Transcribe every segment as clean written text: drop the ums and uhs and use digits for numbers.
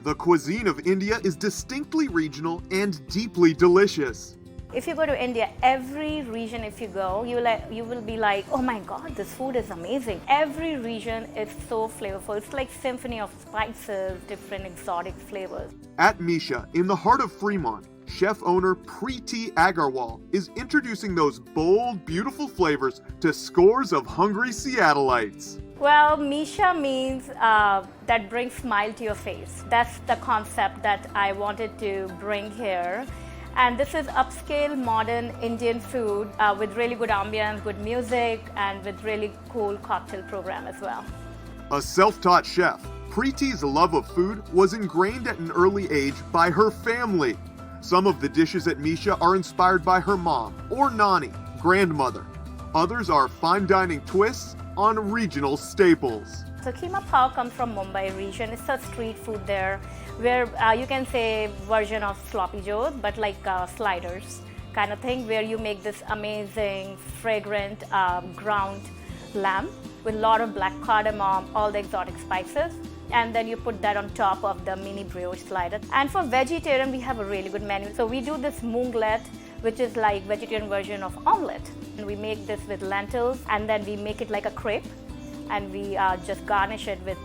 The cuisine of India is distinctly regional and deeply delicious. If you go to India, every region if you go, you will be like, oh my God, this food is amazing. Every region is so flavorful. It's like symphony of spices, different exotic flavors. At Meesha, in the heart of Fremont, chef owner Preeti Agarwal is introducing those bold, beautiful flavors to scores of hungry Seattleites. Well, Meesha means that brings smile to your face. That's the concept that I wanted to bring here. And this is upscale, modern Indian food with really good ambiance, good music, and with really cool cocktail program as well. A self-taught chef, Preeti's love of food was ingrained at an early age by her family. Some of the dishes at Meesha are inspired by her mom or Nani, grandmother. Others are fine dining twists on regional staples. So keema pav comes from Mumbai region. It's a street food there where you can say version of sloppy joe, but like sliders kind of thing, where you make this amazing fragrant ground lamb with a lot of black cardamom, all the exotic spices, and then you put that on top of the mini brioche slider. And for vegetarian, we have a really good menu. So we do this moonglet, which is like vegetarian version of omelette. And we make this with lentils, and then we make it like a crepe. And we just garnish it with,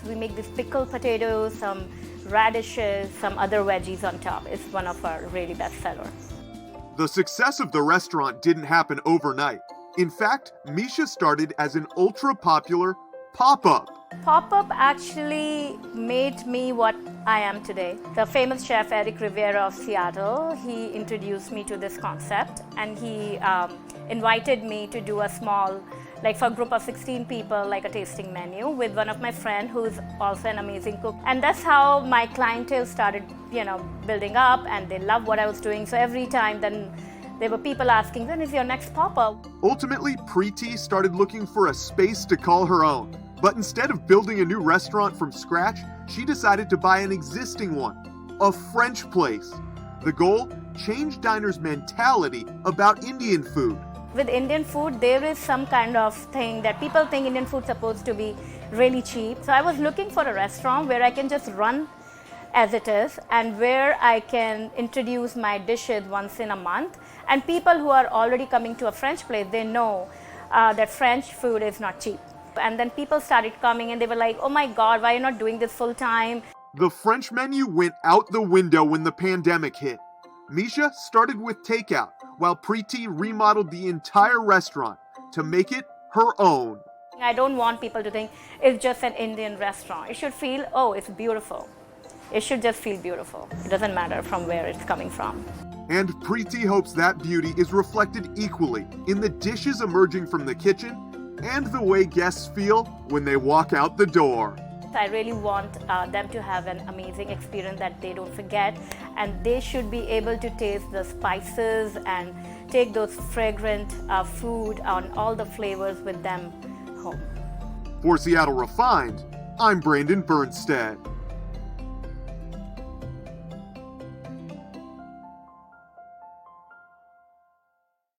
we make this pickled potatoes, some radishes, some other veggies on top. It's one of our really best sellers. The success of the restaurant didn't happen overnight. In fact, Meesha started as an ultra-popular pop-up. Pop-up actually made me what I am today. The famous chef Eric Rivera of Seattle, he introduced me to this concept, and he invited me to do a small, like for a group of 16 people, like a tasting menu with one of my friends who's also an amazing cook. And that's how my clientele started, building up, and they loved what I was doing. So every time then there were people asking, when is your next pop-up? Ultimately, Preeti started looking for a space to call her own. But instead of building a new restaurant from scratch, she decided to buy an existing one, a French place. The goal? Change diners' mentality about Indian food. With Indian food, there is some kind of thing that people think Indian food is supposed to be really cheap. So I was looking for a restaurant where I can just run as it is, and where I can introduce my dishes once in a month. And people who are already coming to a French place, they know that French food is not cheap. And then people started coming and they were like, oh my God, why are you not doing this full time? The French menu went out the window when the pandemic hit. Meesha started with takeout, while Preeti remodeled the entire restaurant to make it her own. I don't want people to think it's just an Indian restaurant. It should feel, oh, it's beautiful. It should just feel beautiful. It doesn't matter from where it's coming from. And Preeti hopes that beauty is reflected equally in the dishes emerging from the kitchen and the way guests feel when they walk out the door. I really want them to have an amazing experience that they don't forget, and they should be able to taste the spices and take those fragrant food and all the flavors with them home. For Seattle Refined, I'm Brandon Bernstead.